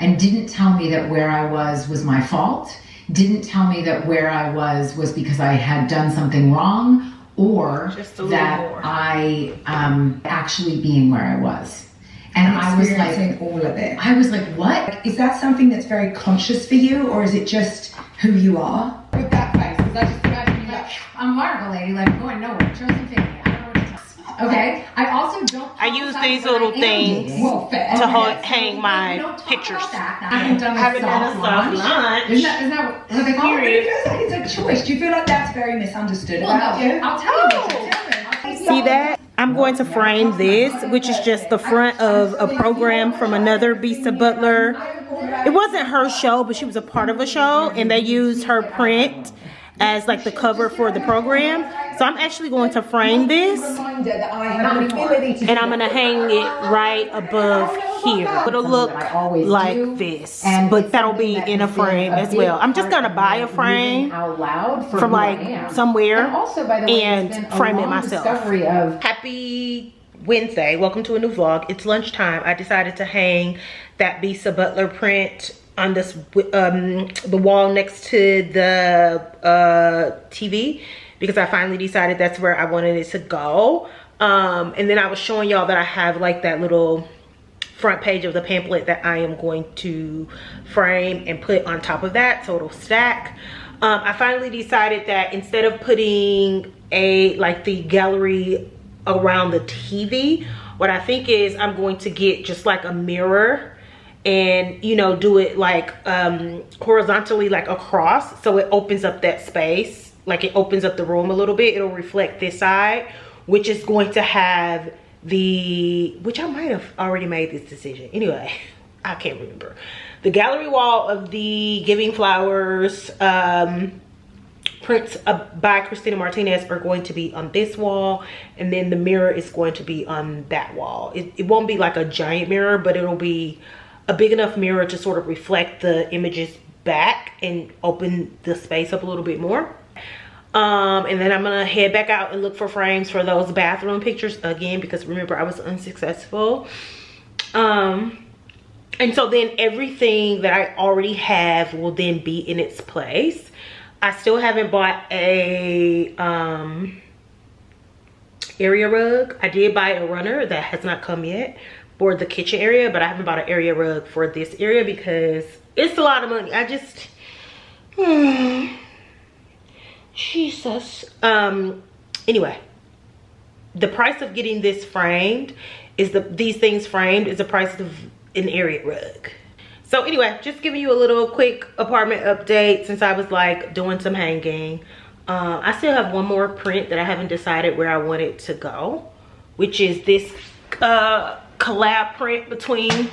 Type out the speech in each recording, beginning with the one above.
and didn't tell me that where I was my fault, didn't tell me that where I was because I had done something wrong, or that I actually being where I was. And I was like, all of it. I was like, what? Is that something that's very conscious for you, or is it just who you are? With that face, because I just imagine you like, I'm a Margot lady, like going nowhere, chosen family. I don't know what to tell you. Okay, I also don't. I use these little things to hang my pictures. I haven't done a soft launch. Isn't that what they call it? It feels like it's a choice. Do you feel like that's very misunderstood about you? I'll tell you. See that? I'm going to frame this, which is just the front of a program from another Bisa Butler. It wasn't her show, but she was a part of a show, and they used her print as like the cover for the program. So I'm actually going to frame this, and I'm gonna hang it right above here. It'll look like this, but that'll be in a frame as well. I'm just gonna buy a frame from like somewhere and frame it myself. Happy Wednesday, welcome to a new vlog. It's lunchtime. I decided to hang that Bisa Butler print on this the wall next to the TV, because I finally decided that's where I wanted it to go. And then I was showing y'all that I have like that little front page of the pamphlet that I am going to frame and put on top of that so it'll stack. I finally decided that instead of putting the gallery around the TV, what I think is I'm going to get just like a mirror and, you know, do it like horizontally, like across, so it opens up that space, like it opens up the room a little bit. It'll reflect this side, which is going to have which I might have already made this decision. Anyway, I can't remember. The gallery wall of the Giving Flowers prints by Christina Martinez are going to be on this wall, and then the mirror is going to be on that wall. It won't be like a giant mirror, but it'll be a big enough mirror to sort of reflect the images back and open the space up a little bit more. And then I'm gonna head back out and look for frames for those bathroom pictures again, because remember, I was unsuccessful. And so then everything that I already have will then be in its place. I still haven't bought a area rug. I did buy a runner that has not come yet for the kitchen area, but I haven't bought an area rug for this area because it's a lot of money. I just Jesus. Anyway, the price of getting this framed is these things framed is the price of an area rug. So anyway, just giving you a little quick apartment update since I was like doing some hanging. I still have one more print that I haven't decided where I want it to go, which is this collab print between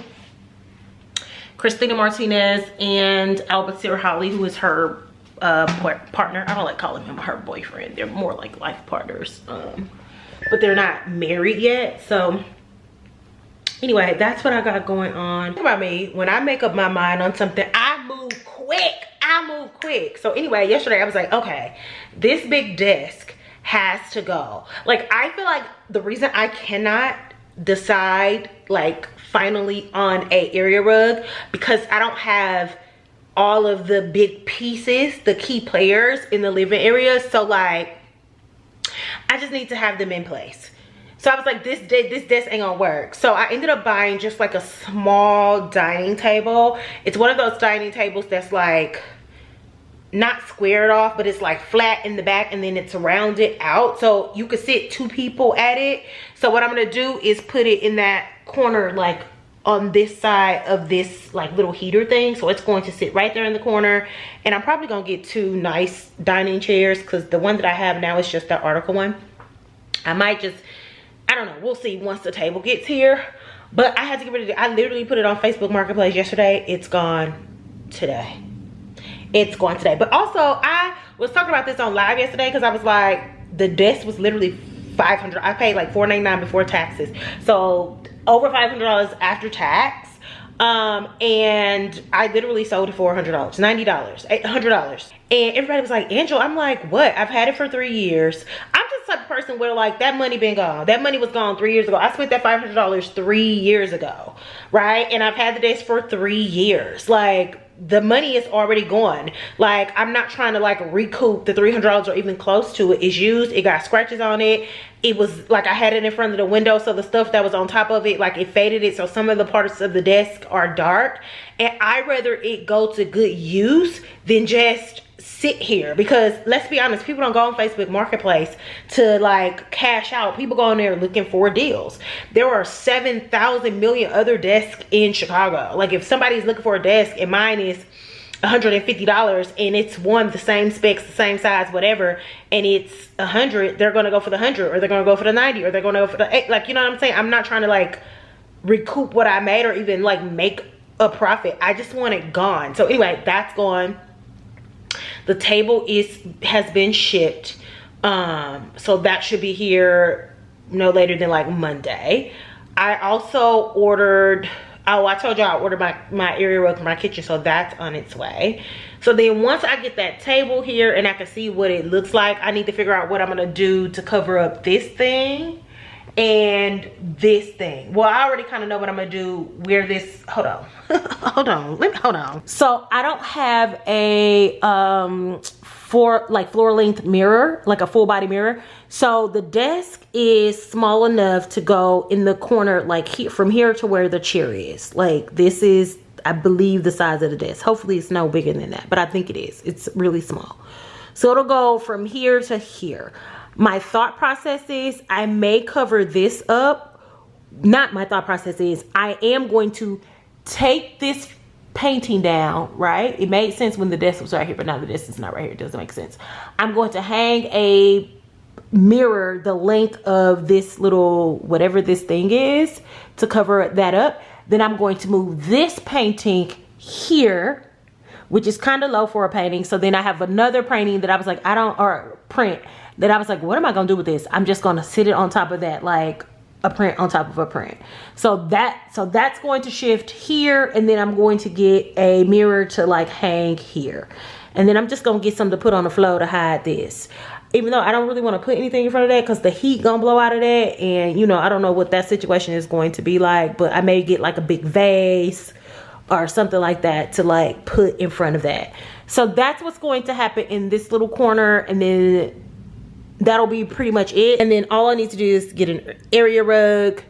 Christina Martinez and Albasir Holly, who is her partner. I don't like calling him her boyfriend. They're more like life partners, but they're not married yet. So anyway, that's what I got going on. Think about me, when I make up my mind on something, I move quick. So anyway, yesterday I was like, okay, this big desk has to go. Like, I feel like the reason I cannot decide like finally on a area rug, because I don't have all of the big pieces, the key players in the living area. So like, I just need to have them in place. So I was like, this desk ain't gonna work. So I ended up buying just like a small dining table. It's one of those dining tables that's like not squared off, but it's like flat in the back and then it's rounded out, so you could sit 2 people at it. So what I'm gonna do is put it in that corner, like on this side of this like little heater thing. So it's going to sit right there in the corner, and I'm probably gonna get 2 nice dining chairs, because the one that I have now is just that article one. I might just, I don't know, we'll see once the table gets here. But I had to get rid of it. I literally put it on Facebook Marketplace yesterday. It's gone today. It's gone today. But also, I was talking about this on live yesterday, because I was like, the desk was literally $500. I paid like $4.99 before taxes, so over $500 after tax. And I literally sold it for $100, $90, $100. And everybody was like, Angel, I'm like, what? I've had it for 3 years. I'm just the type of person where like that money been gone. That money was gone 3 years ago. I spent that $500 3 years ago, right? And I've had the desk for 3 years. Like, the money is already gone. Like, I'm not trying to like recoup the $300 or even close to it. It's used. It got scratches on it. It was like I had it in front of the window, so the stuff that was on top of it, like it faded it, so some of the parts of the desk are dark. And I'd rather it go to good use than just sit here, because let's be honest, people don't go on Facebook Marketplace to like cash out. People go on there looking for deals. There are 7,000 million other desks in Chicago. Like, if somebody's looking for a desk and mine is $150 and it's one the same specs, the same size, whatever, and it's 100, they're gonna go for the 100, or they're gonna go for the 90, or they're gonna go for the 8. Like, you know what I'm saying? I'm not trying to like recoup what I made or even like make a profit. I just want it gone. So anyway, that's gone. The table has been shipped, so that should be here no later than like Monday. I also ordered, oh, I told y'all I ordered my area rug for my kitchen, so that's on its way. So then once I get that table here and I can see what it looks like, I need to figure out what I'm gonna do to cover up this thing and this thing. Well, I already kind of know what I'm gonna do where this, hold on. hold on. So I don't have a floor length mirror, like a full body mirror. So the desk is small enough to go in the corner, like here, from here to where the chair is. Like, this is, I believe, the size of the desk. Hopefully it's no bigger than that, but I think it is. It's really small. So it'll go from here to here. My thought process is I may cover this up. Not my thought process is I am going to take this painting down, right? It made sense when the desk was right here, but now the desk is not right here. It doesn't make sense. I'm going to hang a mirror the length of this little, whatever this thing is, to cover that up. Then I'm going to move this painting here, which is kind of low for a painting. So then I have another painting that I was like, or print that I was like, what am I gonna do with this? I'm just gonna sit it on top of that, like a print on top of a print. So that's going to shift here, and then I'm going to get a mirror to like hang here. And then I'm just gonna get something to put on the floor to hide this. Even though I don't really want to put anything in front of that because the heat gonna blow out of that, and you know, I don't know what that situation is going to be like, but I may get like a big vase or something like that to like put in front of that. So that's what's going to happen in this little corner, and then that'll be pretty much it. And then all I need to do is get an area rug,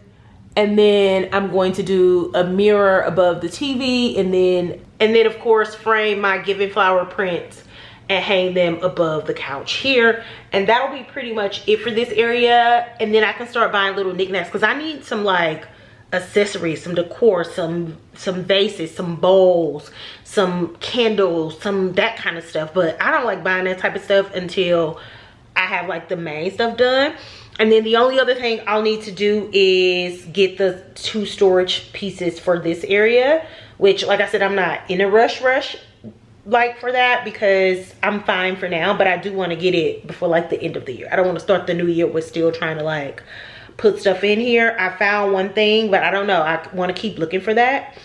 and then I'm going to do a mirror above the TV, and then of course frame my Given Flower prints and hang them above the couch here. And that'll be pretty much it for this area. And then I can start buying little knickknacks, because I need some like accessories, some decor, some vases, some bowls, some candles, some that kind of stuff. But I don't like buying that type of stuff until I have like the main stuff done. And then the only other thing I'll need to do is get the 2 storage pieces for this area, which, like I said, I'm not in a rush like for that, because I'm fine for now, but I do want to get it before like the end of the year. I don't want to start the new year with still trying to like put stuff in here. I found one thing, but I don't know, I want to keep looking for that,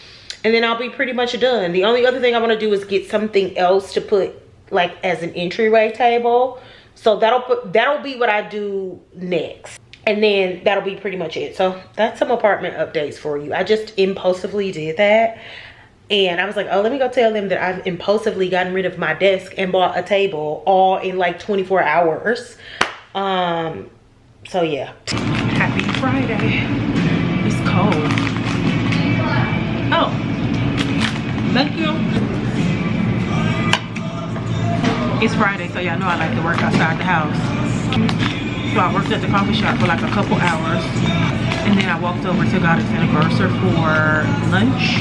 and then I'll be pretty much done. The only other thing I want to do is get something else to put like as an entryway table. So that'll be what I do next, and then that'll be pretty much it. So that's some apartment updates for you. I just impulsively did that, and I was like, oh, let me go tell them that I've impulsively gotten rid of my desk and bought a table all in like 24 hours. So yeah, happy Friday. It's cold. Oh, thank you. It's Friday, so y'all know I like to work outside the house. So I worked at the coffee shop for like a couple hours, and then I walked over to Goddess and Grocer for lunch.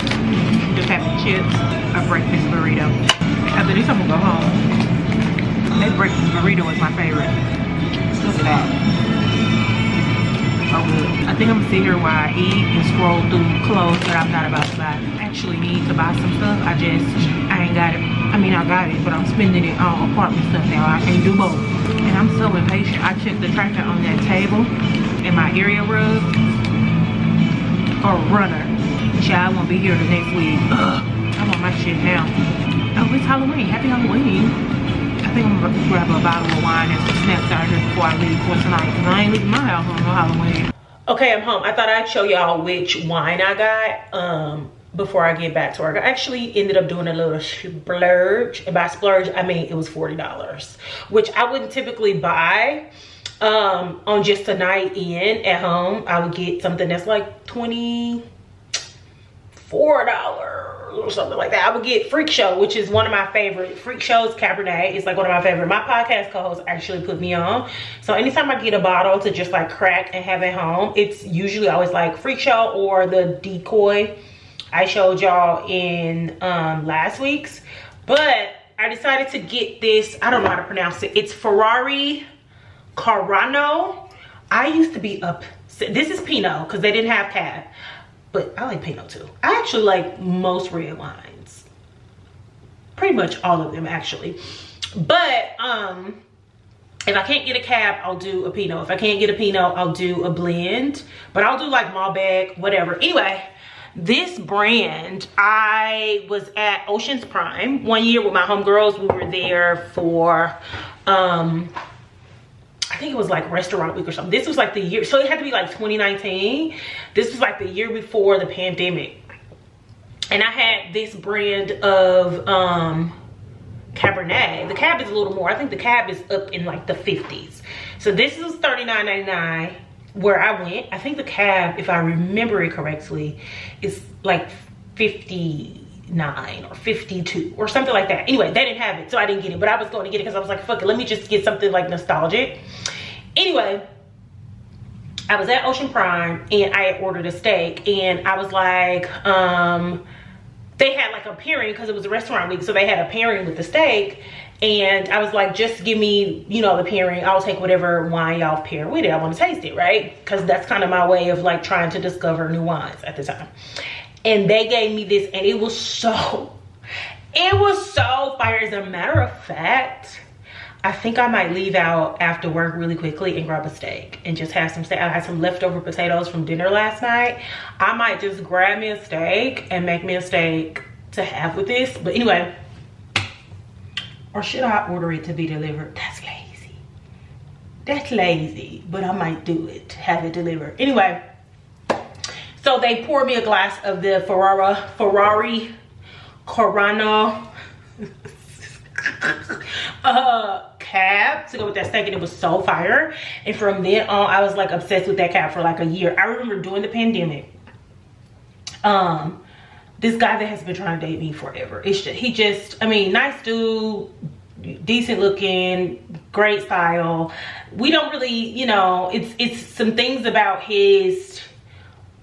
Just having chips, a breakfast burrito. After this, I'm gonna go home. That breakfast burrito is my favorite. Look at that. So good. I think I'm gonna sit here while I eat and scroll through clothes that I'm not about to buy. I actually need to buy some stuff. I ain't got it. I mean, I got it, but I'm spending it on apartment stuff now. I can't do both. And I'm so impatient. I checked the tracker on that table and my area rug or runner. Child won't be here the next week. Ugh, I want my shit now. Oh, it's Halloween. Happy Halloween. think I'm gonna grab a bottle of wine and some snacks out here before I leave for tonight, because I ain't leaving my house on no Halloween. Okay, I'm home. I thought I'd show y'all which wine I got before I get back to work. I actually ended up doing a little splurge. And by splurge, I mean it was $40, which I wouldn't typically buy on just a night in at home. I would get something that's like $24 or something like that. I would get Freak Show, which is one of my favorite. Freak Show's Cabernet is like one of my favorite. My podcast co-host actually put me on. So anytime I get a bottle to just like crack and have at home, it's usually always like Freak Show or the Decoy I showed y'all in last week's. But I decided to get this, I don't know how to pronounce it. It's Ferrari Carano. I used to be up, this is Pinot because they didn't have Cab. But I like Pinot too. I actually like most red wines. Pretty much all of them actually. But if I can't get a Cab, I'll do a Pinot. If I can't get a Pinot, I'll do a blend. But I'll do like Malbec, whatever. Anyway, this brand, I was at Ocean's Prime one year with my homegirls. We were there for I think it was like restaurant week or something. This was like the year, so it had to be like 2019. This was like the year before the pandemic. And I had this brand of Cabernet. The Cab is a little more. I think the Cab is up in like the 50s. So this is $39.99 where I went. I think the Cab, if I remember it correctly, is like 59 or 52 or something like that. Anyway, they didn't have it, so I didn't get it, but I was going to get it because I was like, fuck it, let me just get something like nostalgic. Anyway, I was at Ocean Prime and I had ordered a steak, and I was like, they had like a pairing because it was a restaurant week, so they had a pairing with the steak, and I was like, just give me, you know, the pairing. I'll take whatever wine y'all pair with it. I want to taste it, right? Because that's kind of my way of like trying to discover new wines at the time. And they gave me this, and it was so fire. As a matter of fact, I think I might leave out after work really quickly and grab a steak and just have some steak. I had some leftover potatoes from dinner last night. I might just grab me a steak and make me a steak to have with this. But anyway, or should I order it to be delivered? That's lazy. That's lazy, but I might do it, have it delivered. Anyway, so they poured me a glass of the Ferrari Carano Cab to go with that steak, and it was so fire. And from then on, I was like obsessed with that Cab for like a year. I remember during the pandemic, this guy that has been trying to date me forever. He just, I mean, nice dude, decent looking, great style. We don't really, you know, it's some things about his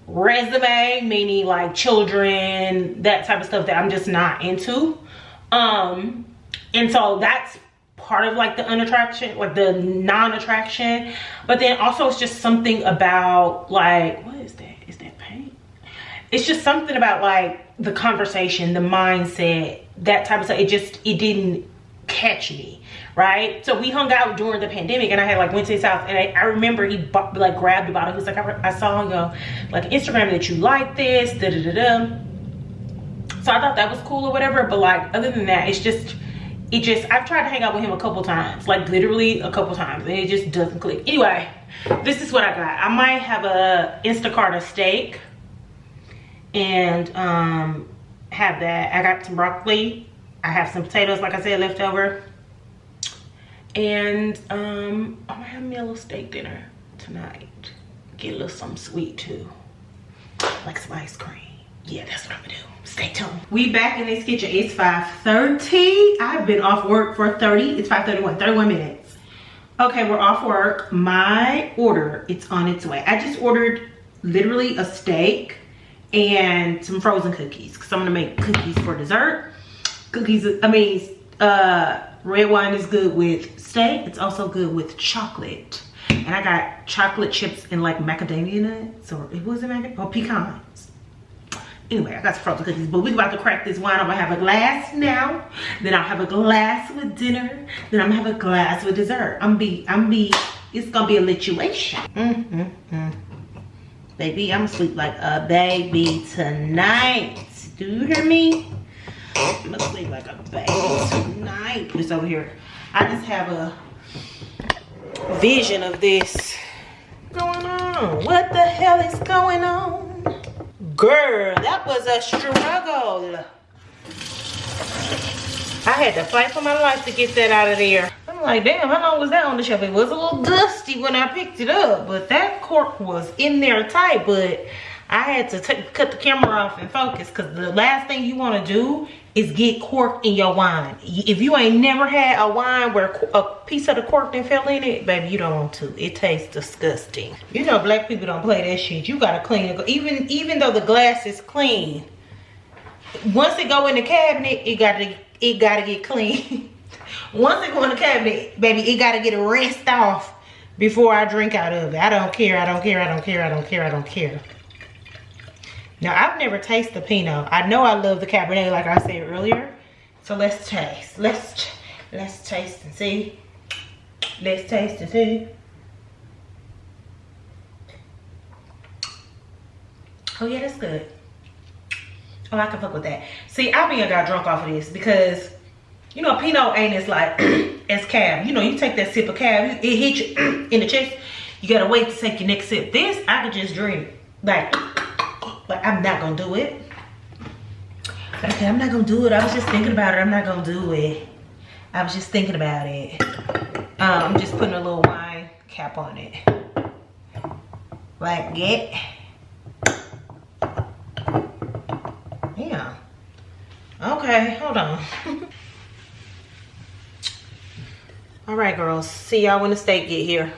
resume, meaning like children, that type of stuff, that I'm just not into. And so that's part of like the unattraction, like the non-attraction. But then also it's just something about like, what is that? Is that paint? It's just something about like the conversation, the mindset, that type of stuff. It didn't catch me, right? So we hung out during the pandemic, and I had like went to his house, and I remember he like grabbed a bottle. He was like, I saw on your like Instagram that you like this, da da da da. So I thought that was cool or whatever. But like other than that, I've tried to hang out with him a couple times, like literally a couple times, and it just doesn't click. Anyway, this is what I got. I might have a Instacart a steak and have that. I got some broccoli. I have some potatoes, like I said, left over. And I'm gonna have me a little steak dinner tonight. Get a little something sweet too, like some ice cream. Yeah, that's what I'm gonna do. Stay tuned. We back in this kitchen. It's 5:30. I've been off work for 31 minutes. Okay, we're off work. My order, it's on its way. I just ordered literally a steak and some frozen cookies, because I'm gonna make cookies for dessert. Cookies, red wine is good with steak. It's also good with chocolate. And I got chocolate chips and like macadamia nuts, or it wasn't macadamia, or pecans. Anyway, I got some frozen cookies, but we're about to crack this wine. I'm gonna have a glass now, then I'll have a glass with dinner, then I'm gonna have a glass with dessert. It's gonna be a lituation. Baby, I'm gonna sleep like a baby tonight. Do you hear me? I'm gonna sleep like a baby tonight. Put this over here. I just have a vision of this going on. What the hell is going on? Girl, that was a struggle. I had to fight for my life to get that out of there. I'm like, damn, how long was that on the shelf? It was a little dusty when I picked it up, but that cork was in there tight. But I had to cut the camera off and focus, because the last thing you want to do is get cork in your wine. If you ain't never had a wine where a piece of the cork done fell in it, baby, you don't want to. It tastes disgusting. You know black people don't play that shit. You gotta clean it. Even though the glass is clean, once it go in the cabinet, it gotta get clean. Once it go in the cabinet, baby, it gotta get rinsed off before I drink out of it. I don't care. Now, I've never tasted the Pinot. I know I love the Cabernet, like I said earlier. So let's taste. Let's taste and see. Let's taste and see. Oh yeah, that's good. Oh, I can fuck with that. See, I got drunk off of this because, you know, Pinot ain't as like as Cab. You know, you take that sip of Cab, it hits you in the chest. You gotta wait to take your next sip. This, I could just drink like. But I'm not gonna do it. Okay, I'm not gonna do it. I was just thinking about it. I'm not gonna do it. I was just thinking about it. I'm just putting a little wine cap on it. Like that. Yeah. Okay, hold on. All right, girls. See y'all when the steak get here.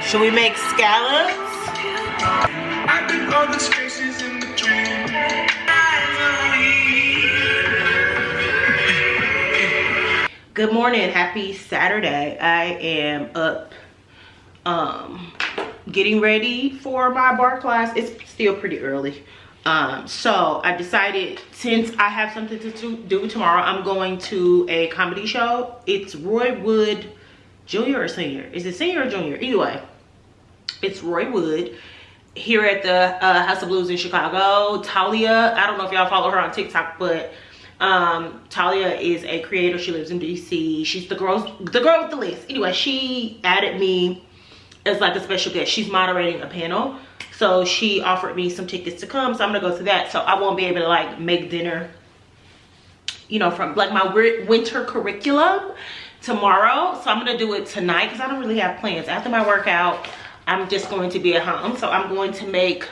Should we make scallops? I think all the spaces in the dream. Good morning, happy Saturday. I am up getting ready for my bar class. It's still pretty early. So I decided, since I have something to do tomorrow, I'm going to a comedy show. It's Roy Wood Jr. or Senior. Is it Senior or Junior? Either way. It's Roy Wood here at the House of Blues in Chicago. Talia, I don't know if y'all follow her on TikTok, but Talia is a creator. She lives in DC. She's the girl with the list. Anyway, she added me as like a special guest. She's moderating a panel, so she offered me some tickets to come, so I'm gonna go to that. So I won't be able to like make dinner, you know, from like my winter curriculum tomorrow. So I'm gonna do it tonight because I don't really have plans. After my workout, I'm just going to be at home. So I'm going to make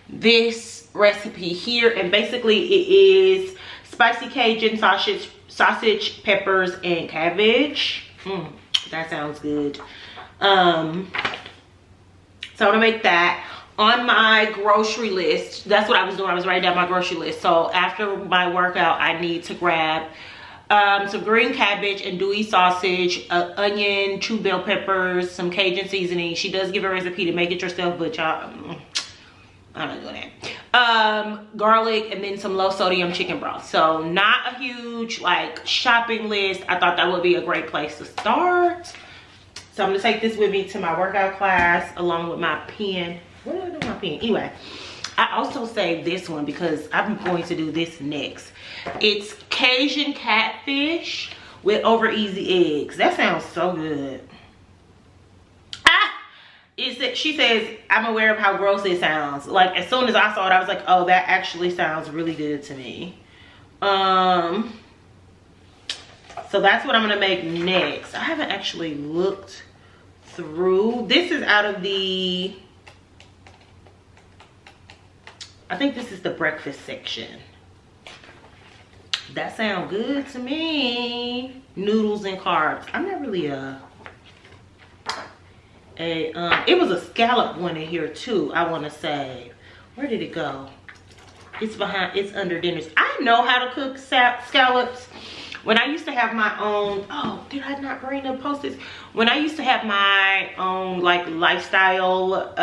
this recipe here, and basically it is spicy Cajun sausage, peppers, and cabbage. That sounds good. So I'm gonna make that. On my grocery list, that's what I was doing. I was writing down my grocery list. So after my workout, I need to grab some green cabbage, andouille sausage, onion, 2 bell peppers, some Cajun seasoning. She does give a recipe to make it yourself, but y'all, I'm not doing that. Garlic, and then some low sodium chicken broth. So not a huge like shopping list. I thought that would be a great place to start. So I'm gonna take this with me to my workout class along with my pen. What did I do with my pen? Anyway, I also saved this one because I'm going to do this next. It's Cajun catfish with over easy eggs. That sounds so good. She says, I'm aware of how gross it sounds. Like, as soon as I saw it, I was like, oh, that actually sounds really good to me. So that's what I'm gonna make next. I haven't actually looked through. This is out of the, I think this is the breakfast section. That sounds good to me. Noodles and carbs. I'm not really it was a scallop one in here too, I want to say. Where did it go? It's under dinners. I know how to cook scallops. When I used to have my own, oh, did I not bring the post-its? When I used to have my own like lifestyle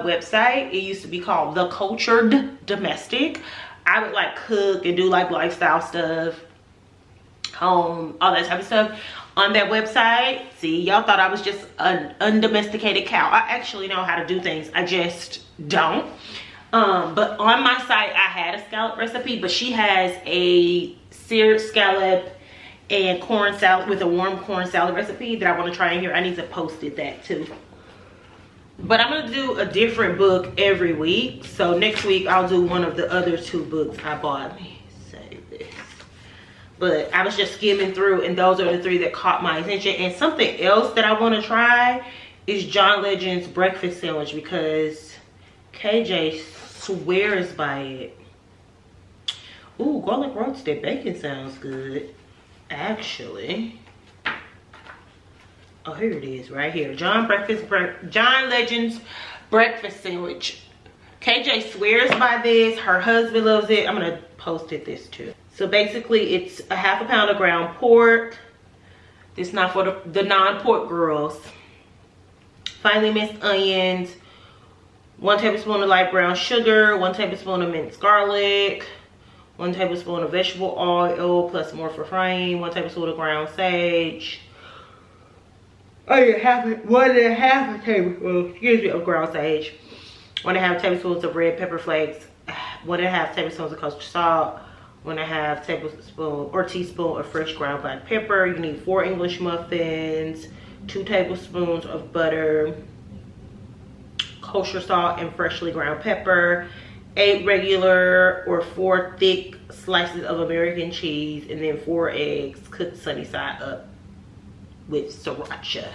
website, it used to be called The Cultured Domestic. I would like cook and do like lifestyle stuff, home, all that type of stuff on that website. See, y'all thought I was just an undomesticated cow. I actually know how to do things, I just don't. But on my site, I had a scallop recipe, but she has a seared scallop and corn salad with a warm corn salad recipe that I want to try in here. I need to post that too. But I'm gonna do a different book every week. So next week I'll do one of the other 2 books I bought. Let me say this. But I was just skimming through, and those are the 3 that caught my attention. And something else that I want to try is John Legend's breakfast sandwich, because KJ swears by it. Ooh, garlic roasted bacon sounds good. Actually, oh, here it is right here. John Legend's breakfast sandwich. KJ swears by this. Her husband loves it. I'm gonna post this too. So basically it's a ½ a pound of ground pork. This is not for the non-pork girls. Finely minced onions, 1 tablespoon of light brown sugar, 1 tablespoon of minced garlic, 1 tablespoon of vegetable oil plus more for frying, 1 tablespoon of ground sage, 1.5 tablespoon, excuse me, of ground sage, 1.5 tablespoons of red pepper flakes, 1.5 tablespoons of kosher salt, 1.5 tablespoon or teaspoon of fresh ground black pepper. You need 4 English muffins, 2 tablespoons of butter, kosher salt and freshly ground pepper, 8 regular or 4 thick slices of American cheese, and then 4 eggs cooked sunny side up with sriracha.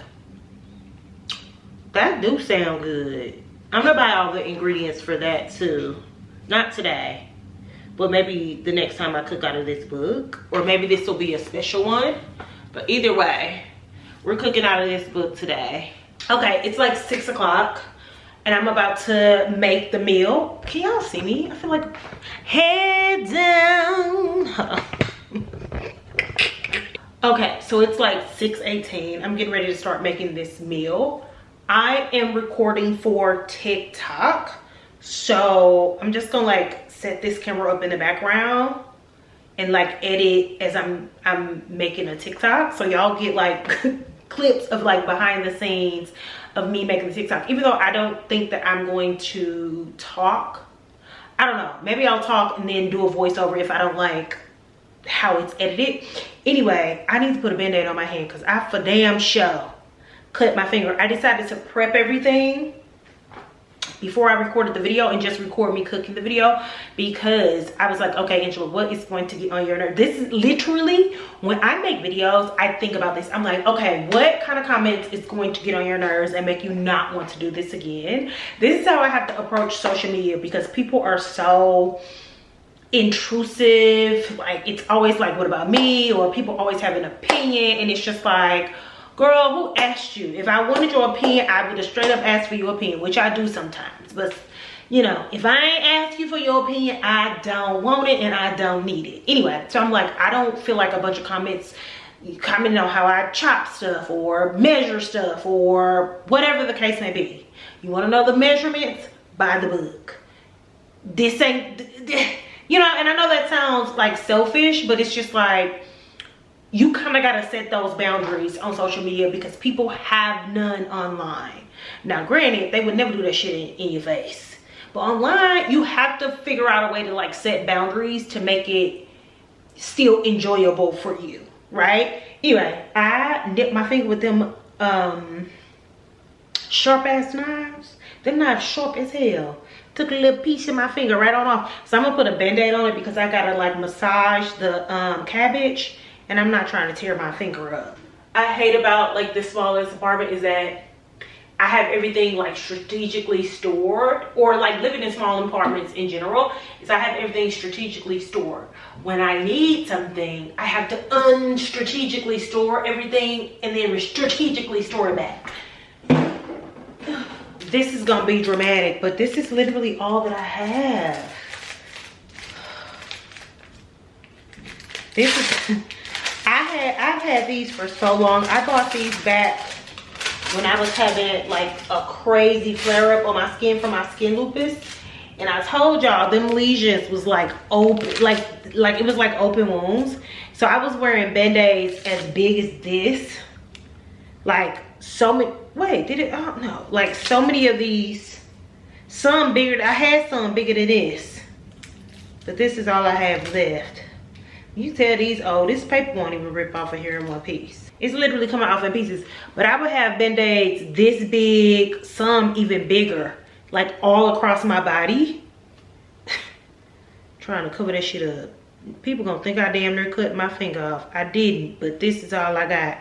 That do sound good. I'm gonna buy all the ingredients for that too. Not today, but maybe the next time I cook out of this book, or maybe this will be a special one. But either way, we're cooking out of this book today. Okay, it's like 6 o'clock. And I'm about to make the meal. Can y'all see me? I feel like head down. Okay, so it's like 6:18. I'm getting ready to start making this meal. I am recording for TikTok. So I'm just gonna like set this camera up in the background and like edit as I'm making a TikTok. So y'all get like clips of like behind the scenes of me making the TikTok, even though I don't think that I'm going to talk. I don't know, maybe I'll talk and then do a voiceover if I don't like how it's edited. Anyway, I need to put a band-aid on my hand because I for damn sure cut my finger. I decided to prep everything before I recorded the video and just record me cooking the video, because I was like, okay, Angela, what is going to get on your nerve? This is literally, when I make videos, I think about this. I'm like, okay, what kind of comments is going to get on your nerves and make you not want to do this again? This is how I have to approach social media, because people are so intrusive. Like, it's always like, what about me? Or people always have an opinion, and it's just like, girl, who asked you? If I wanted your opinion, I would have straight up asked for your opinion, which I do sometimes. But, you know, if I ain't asked you for your opinion, I don't want it and I don't need it. Anyway, so I'm like, I don't feel like a bunch of comments commenting on how I chop stuff or measure stuff or whatever the case may be. You want to know the measurements? Buy the book. This ain't, you know, and I know that sounds like selfish, but it's just like, you kind of got to set those boundaries on social media, because people have none online. Now, granted, they would never do that shit in your face. But online, you have to figure out a way to like set boundaries to make it still enjoyable for you, right? Anyway, I nipped my finger with them sharp ass knives. Them knives sharp as hell. Took a little piece of my finger right on off. So I'm gonna put a band-aid on it because I gotta like massage the cabbage. And I'm not trying to tear my finger up. I hate about like the smallest apartment is that I have everything like strategically stored, or like living in small apartments in general, is I have everything strategically stored. When I need something, I have to unstrategically store everything and then strategically store it back. This is gonna be dramatic, but this is literally all that I have. This is, I I've had these for so long. I bought these back when I was having like a crazy flare up on my skin from my skin lupus. And I told y'all them lesions was like open, like it was like open wounds. So I was wearing band-aids as big as this. Like so many, wait, did it, I don't know. Like so many of these, some bigger, I had some bigger than this. But this is all I have left. You tell these, oh, this paper won't even rip off of here in one piece. It's literally coming off in pieces. But I would have band-aids this big, some even bigger. Like all across my body. Trying to cover that shit up. People gonna think I damn near cut my finger off. I didn't, but this is all I got.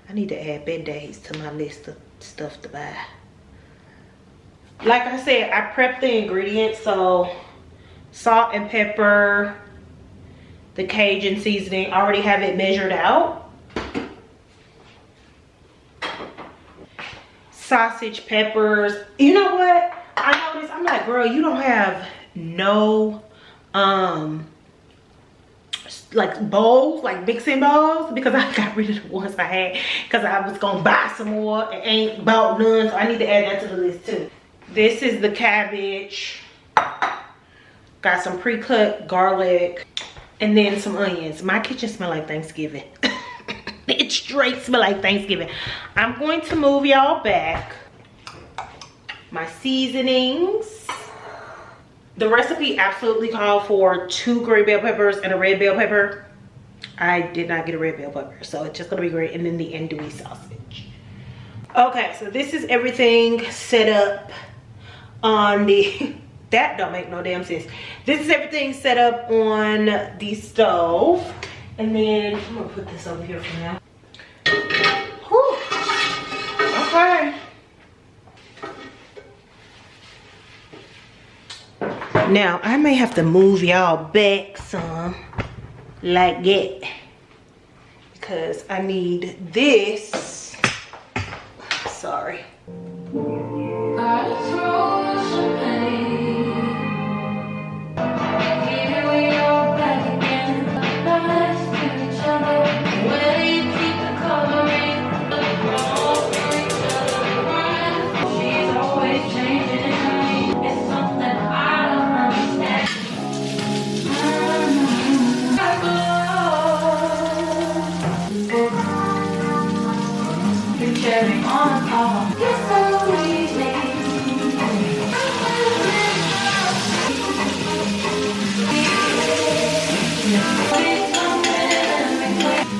I need to add band-aids to my list of stuff to buy. Like I said, I prepped the ingredients. So salt and pepper, the Cajun seasoning, I already have it measured out. Sausage, peppers. You know what? I noticed, I'm like, girl, you don't have no like bowls, like mixing bowls, because I got rid of the ones I had because I was gonna buy some more and ain't bought none, so I need to add that to the list too. This is the cabbage. Got some pre-cut garlic and then some onions. My kitchen smell like Thanksgiving. It straight smell like Thanksgiving. I'm going to move y'all back. My seasonings. The recipe absolutely called for 2 green bell peppers and a red bell pepper. I did not get a red bell pepper, so it's just gonna be great. And then the andouille sausage. Okay, so this is everything set up on the that don't make no damn sense. This is everything set up on the stove. And then I'm gonna put this over here for now. Whew. Okay. Now I may have to move y'all back some like that because I need this. Sorry.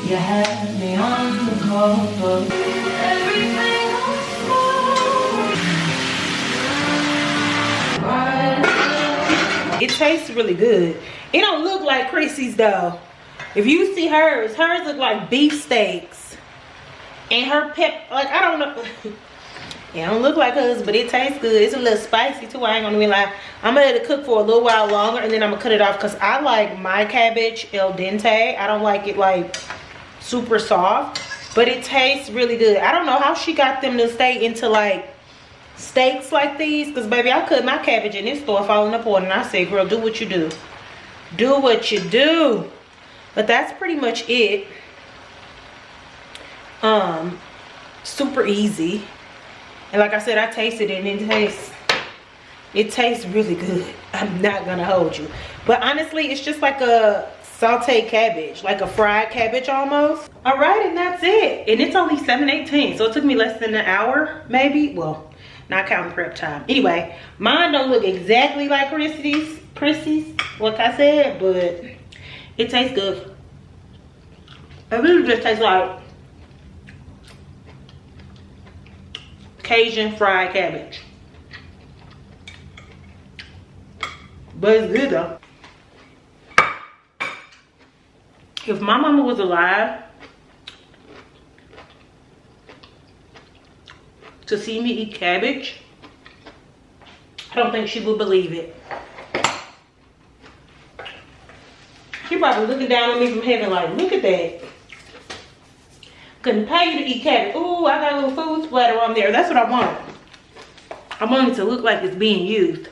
You had me on the cover. Everything was It tastes really good. It don't look like Chrissy's though. If you see hers look like beef steaks. And her like I don't know. It don't look like hers, but it tastes good. It's a little spicy too, I ain't gonna be lying. I'm gonna let it cook for a little while longer and then I'm gonna cut it off because I like my cabbage al dente. I don't like it like super soft, but it tastes really good. I don't know how she got them to stay into like steaks like these, because baby, I cut my cabbage in this store falling apart and I said, girl, do what you do. Do what you do. But that's pretty much it. Super easy. And like I said, I tasted it and it tastes really good. I'm not gonna hold you. But honestly, it's just like a sauteed cabbage, like a fried cabbage almost. All right, and that's it. And it's only 7:18, so it took me less than an hour, maybe. Well, not counting prep time. Anyway, mine don't look exactly like Chrissy's, like I said, but it tastes good. It really just tastes like Cajun fried cabbage. But it's good though. If my mama was alive to see me eat cabbage, I don't think she would believe it. She probably looking down on me from heaven like, look at that. Couldn't pay you to eat cabbage. Ooh, I got a little food splatter on there. That's what I want. I want it to look like it's being used.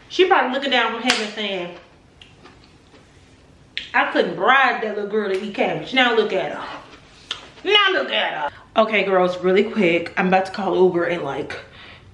She probably looking down from heaven saying, I couldn't bribe that little girl to eat cabbage. Now look at her. Now look at her. Okay, girls, really quick. I'm about to call Uber in like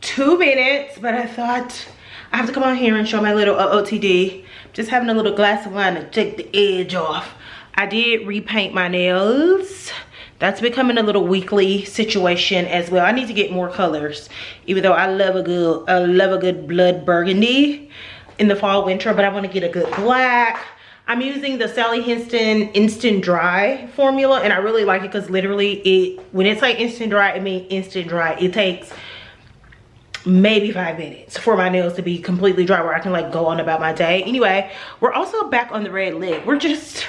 2 minutes, but I thought I have to come on here and show my little OOTD. Just having a little glass of wine to take the edge off. I did repaint my nails. That's becoming a little weekly situation as well. I need to get more colors, even though I love a good blood burgundy in the fall winter, but I want to get a good black. I'm using the Sally Hinton Instant Dry formula, and I really like it because literally when it's like instant dry, it means instant dry. It takes maybe 5 minutes for my nails to be completely dry where I can like go on about my day. Anyway, we're also back on the red lip. We're just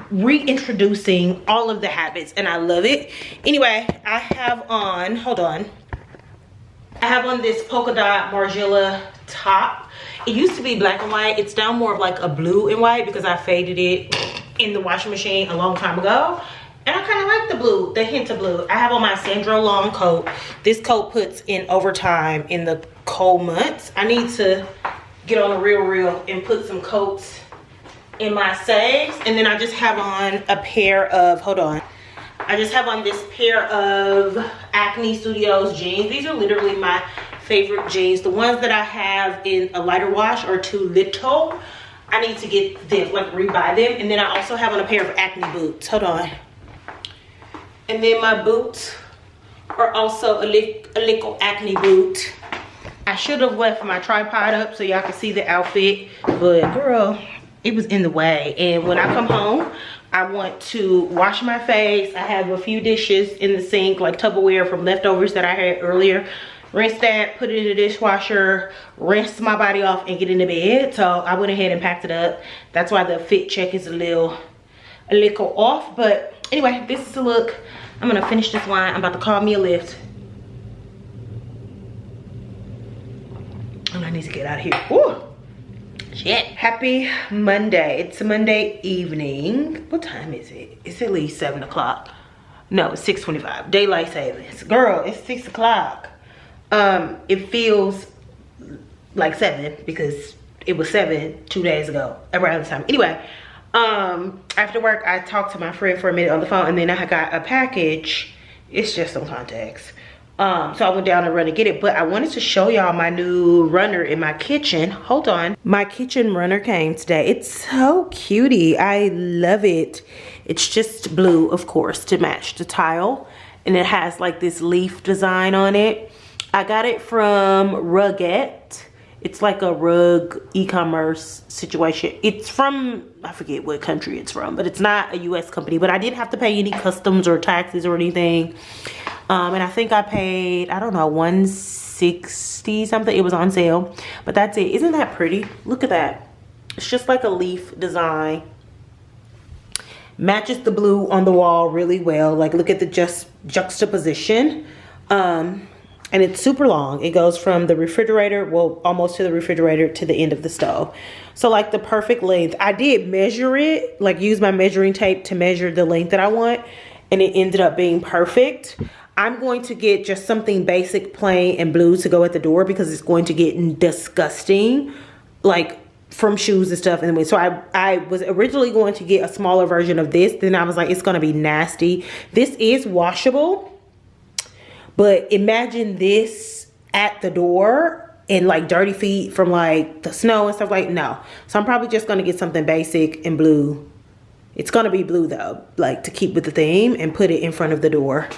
reintroducing all of the habits, and I love it. Anyway, I have on, hold on. I have on this polka dot Margiela top. It used to be black and white. It's now more of like a blue and white because I faded it in the washing machine a long time ago. And I kind of like the blue, the hint of blue. I have on my Sandro long coat. This coat puts in overtime in the cold months. I need to get on a real and put some coats in my saves. And then I just have on a pair of, hold on. I just have on this pair of Acne Studios jeans. These are literally my favorite jeans. The ones that I have in a lighter wash are too little. I need to get them, like rebuy them. And then I also have on a pair of Acne boots. Hold on. And then my boots are also a little Acne boot. I should have left my tripod up so y'all can see the outfit, but girl, it was in the way. And when I come home, I want to wash my face. I have a few dishes in the sink, like Tupperware from leftovers that I had earlier. Rinse that, put it in the dishwasher, rinse my body off, and get into bed. So I went ahead and packed it up. That's why the fit check is a little off. But anyway, this is the look. I'm gonna finish this wine. I'm about to call me a Lyft. And I need to get out of here. Woo! Shit. Happy Monday. It's a Monday evening. What time is it? It's at least 7 o'clock. No, it's 6:25. Daylight savings. Girl, it's 6 o'clock. It feels like 7 because it was 7 2 days ago around this time. Anyway, after work I talked to my friend for a minute on the phone, and then I got a package. It's just some contacts. So I went down and run to get it, but I wanted to show y'all my new runner in my kitchen. Hold on. My kitchen runner came today. It's so cutie. I love it. It's just blue, of course, to match the tile, and it has like this leaf design on it. I got it from Rugette. It's like a rug e-commerce situation. It's from, I forget what country it's from, but it's not a US company. But I didn't have to pay any customs or taxes or anything. And I think I paid, I don't know, $160 something. It was on sale, but that's it. Isn't that pretty? Look at that. It's just like a leaf design. Matches the blue on the wall really well. Like, look at the juxtaposition. And it's super long. It goes from the refrigerator, well, almost to the refrigerator, to the end of the stove. So like the perfect length. I did measure it, like use my measuring tape to measure the length that I want, and it ended up being perfect. I'm going to get just something basic, plain, and blue to go at the door because it's going to get disgusting, like from shoes and stuff. Anyway, so I was originally going to get a smaller version of this. Then I was like, it's going to be nasty. This is washable. But imagine this at the door and like dirty feet from like the snow and stuff, like, no. So I'm probably just gonna get something basic and blue. It's gonna be blue though, like to keep with the theme, and put it in front of the door.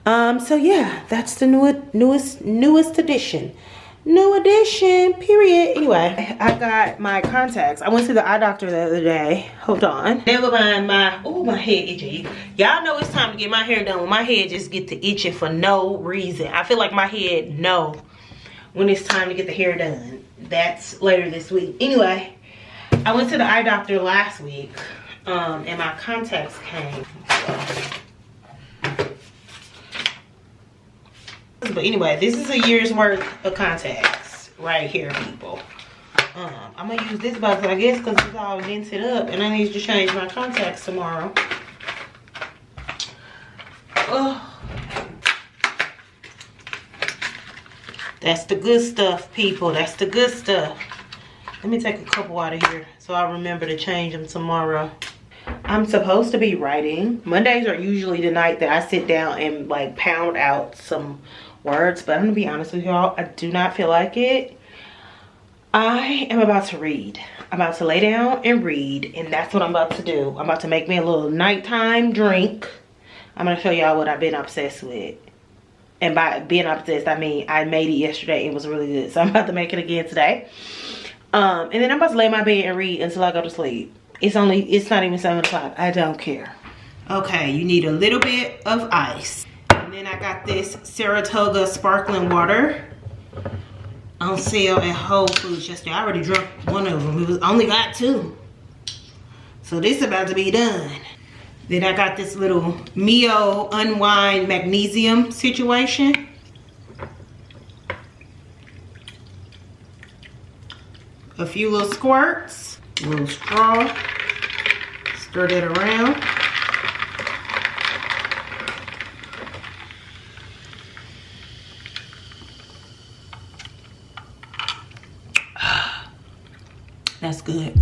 So yeah, that's the newest edition. New edition, period. Anyway, I got my contacts. I went to the eye doctor the other day. Hold on. Never mind my head itchy. Y'all know it's time to get my hair done when my head just get to itching for no reason. I feel like my head know when it's time to get the hair done. That's later this week. Anyway, I went to the eye doctor last week, and my contacts came. But anyway, this is a year's worth of contacts right here, people. I'm gonna use this box, I guess, because it's all dented up, and I need to change my contacts tomorrow. Oh, that's the good stuff, people. That's the good stuff. Let me take a couple out of here so I remember to change them tomorrow. I'm supposed to be writing. Mondays are usually the night that I sit down and like pound out some words, but I'm gonna be honest with y'all, I do not feel like it. I am about to read. I'm about to lay down and read, and that's what I'm about to do. I'm about to make me a little nighttime drink. I'm gonna show y'all what I've been obsessed with. And by being obsessed, I mean I made it yesterday. It was really good, so I'm about to make it again today. And then I'm about to lay in my bed and read until I go to sleep. It's not even 7 o'clock. I don't care. Okay, you need a little bit of ice. And then I got this Saratoga sparkling water on sale at Whole Foods yesterday. I already drank one of them. It was only got 2. So this is about to be done. Then I got this little Mio Unwind Magnesium situation. A few little squirts, a little straw, stir that around. That's good.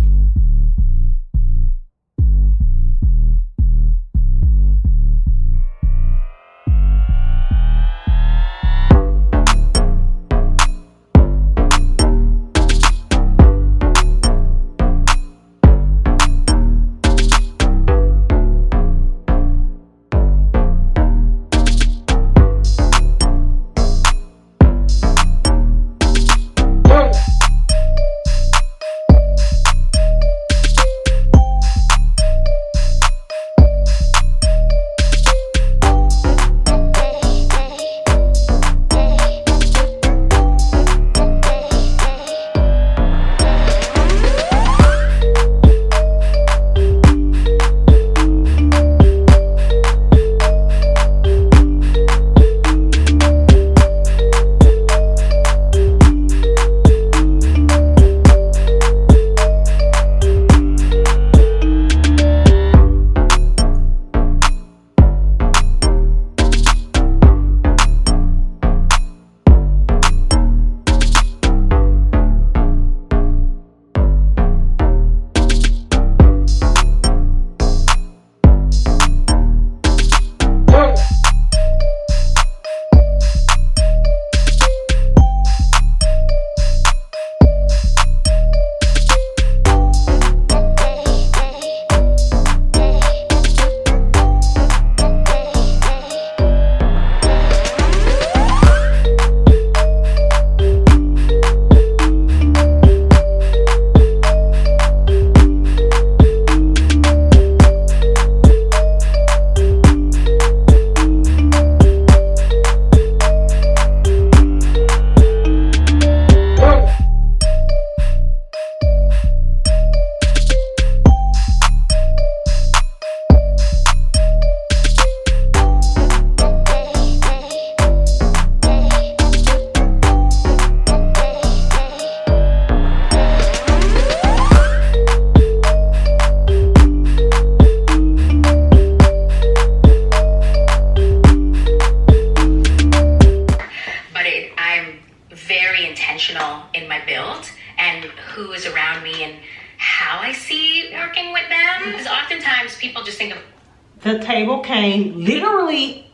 The table came literally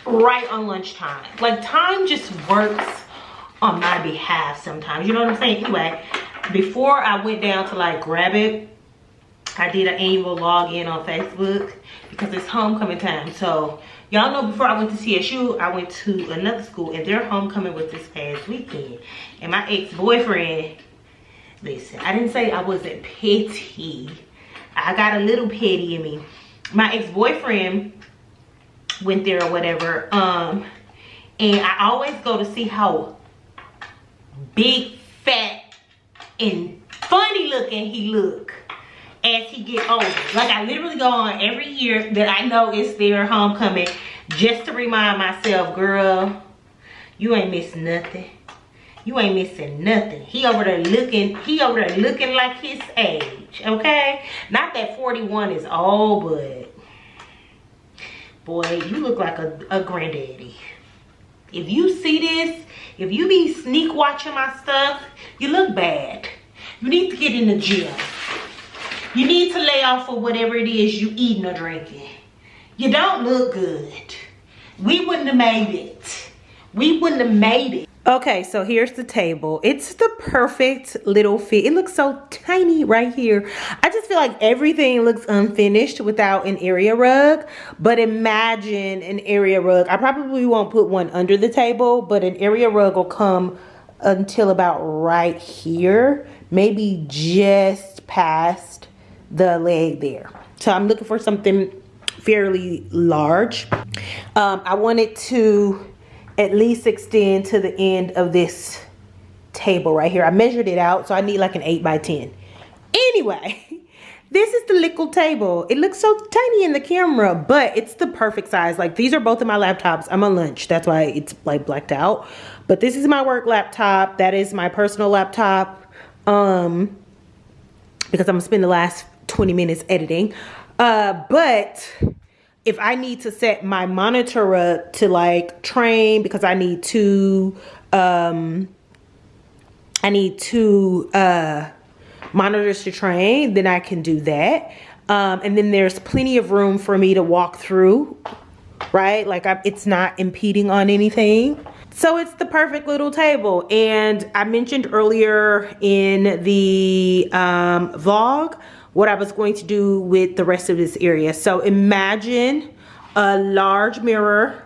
right on lunchtime. Like, time just works on my behalf sometimes, you know what I'm saying? Anyway, before I went down to like grab it, I did an annual login on Facebook because it's homecoming time. So y'all know before I went to CSU, I went to another school and their homecoming was this past weekend. And my ex-boyfriend, listen, I didn't say I wasn't petty. I got a little petty in me. My ex-boyfriend went there or whatever. And I always go to see how big, fat, and funny looking he look as he get older. Like, I literally go on every year that I know it's their homecoming just to remind myself, girl, you ain't missing nothing. You ain't missing nothing. He over there looking like his age, okay? Not that 41 is old, but boy, you look like a granddaddy. If you see this, if you be sneak watching my stuff, you look bad. You need to get in the gym. You need to lay off of whatever it is you eating or drinking. You don't look good. We wouldn't have made it. We wouldn't have made it. Okay, so here's the table. It's the perfect little fit. It looks so tiny right here. I just feel like everything looks unfinished without an area rug. But imagine an area rug. I probably won't put one under the table, but an area rug will come until about right here. Maybe just past the leg there. So I'm looking for something fairly large. I want it to at least extend to the end of this table right here. I measured it out, so I need like an 8 by 10. Anyway, this is the little table. It looks so tiny in the camera, but it's the perfect size. Like, these are both of my laptops. I'm on lunch, that's why it's like blacked out. But this is my work laptop. That is my personal laptop, because I'm gonna spend the last 20 minutes editing. But if I need to set my monitor up to like train, because I need two monitors to train, then I can do that. And then there's plenty of room for me to walk through, right? Like it's not impeding on anything. So it's the perfect little table. And I mentioned earlier in the vlog what I was going to do with the rest of this area. So imagine a large mirror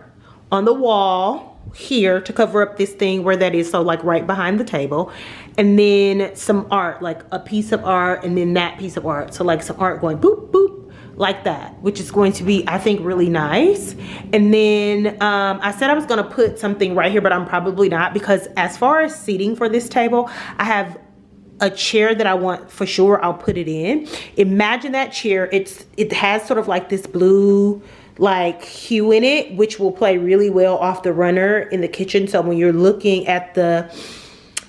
on the wall here to cover up this thing where that is, so like right behind the table. And then some art, like a piece of art, and then that piece of art. So like some art going boop, boop, like that, which is going to be, I think, really nice. And then I said I was gonna put something right here, but I'm probably not, because as far as seating for this table, I have a chair that I want for sure. I'll put it in. Imagine that chair. It has sort of like this blue like hue in it, which will play really well off the runner in the kitchen. So when you're looking at the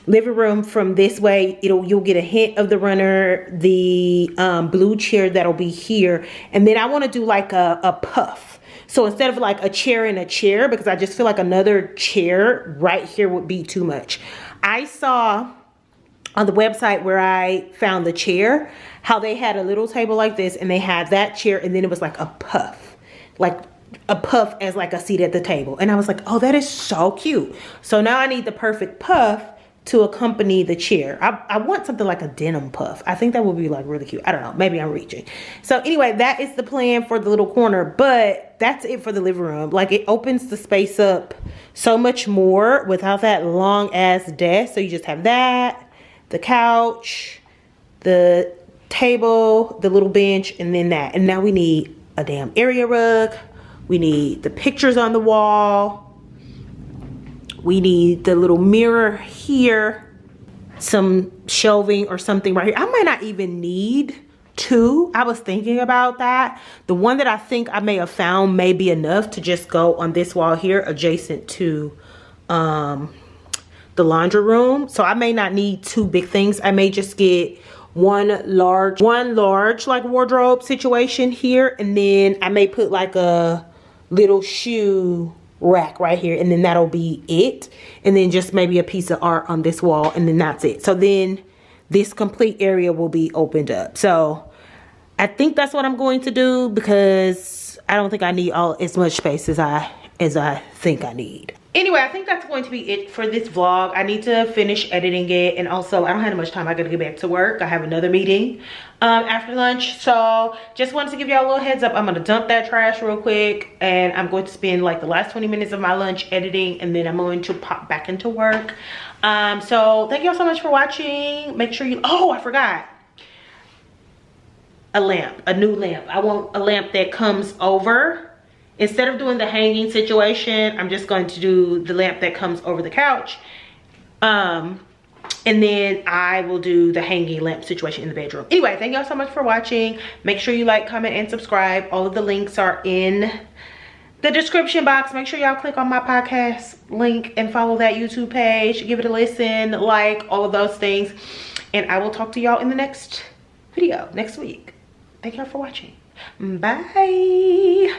living room from this way, you'll get a hint of the runner, the blue chair that'll be here. And then I want to do like a puff. So instead of like a chair and a chair, because I just feel like another chair right here would be too much. I saw on the website where I found the chair, how they had a little table like this, and they had that chair, and then it was like a puff as like a seat at the table. And I was like, oh, that is so cute. So now I need the perfect puff to accompany the chair. I want something like a denim puff. I think that would be like really cute. I don't know, maybe I'm reaching. So anyway, that is the plan for the little corner, but that's it for the living room. Like, it opens the space up so much more without that long ass desk. So you just have that, the couch, the table, the little bench, and then that. And now we need a damn area rug. We need the pictures on the wall. We need the little mirror here, some shelving or something right here. I might not even need two. I was thinking about that. The one that I think I may have found may be enough to just go on this wall here adjacent to the laundry room. So I may not need two big things. I may just get one large like wardrobe situation here, and then I may put like a little shoe rack right here, and then that'll be it. And then just maybe a piece of art on this wall, and then that's it. So then this complete area will be opened up. So I think that's what I'm going to do, because I don't think I need as much space as I think I need. Anyway, I think that's going to be it for this vlog. I need to finish editing it, and also I don't have much time. I gotta get back to work. I have another meeting after lunch. So just wanted to give y'all a little heads up. I'm gonna dump that trash real quick, and I'm going to spend like the last 20 minutes of my lunch editing, and then I'm going to pop back into work. So thank y'all so much for watching. Make sure you, oh, I forgot. A new lamp. I want a lamp that comes over. Instead of doing the hanging situation, I'm just going to do the lamp that comes over the couch. And then I will do the hanging lamp situation in the bedroom. Anyway, thank y'all so much for watching. Make sure you like, comment, and subscribe. All of the links are in the description box. Make sure y'all click on my podcast link and follow that YouTube page. Give it a listen, like, all of those things. And I will talk to y'all in the next video next week. Thank y'all for watching. Bye.